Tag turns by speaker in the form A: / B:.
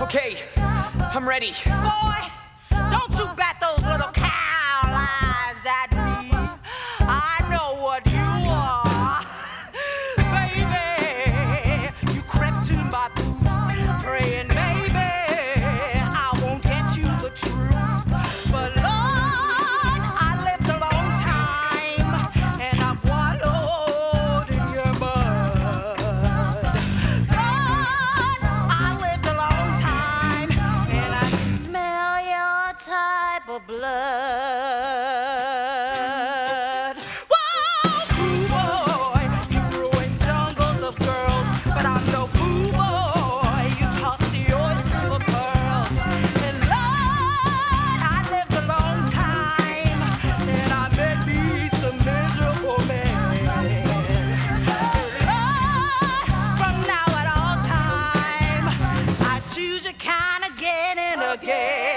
A: Okay, I'm ready.
B: Boy, don't you bat those little cow eyes at me. I know what you are. Baby, you crept to my booth, praying maybe I won't get you the truth. But Lord, I lived a long time, and I've wallowed in your mud. Lord, I lived a long time, and I can smell your type of blood. Whoa, cool boy, you ruin jungles of girls, but I'm no cool boy. You toss the oysters for pearls. And Lord, I lived a long time, and I met me some miserable men. Lord, from now at all time, I choose your kind again and again.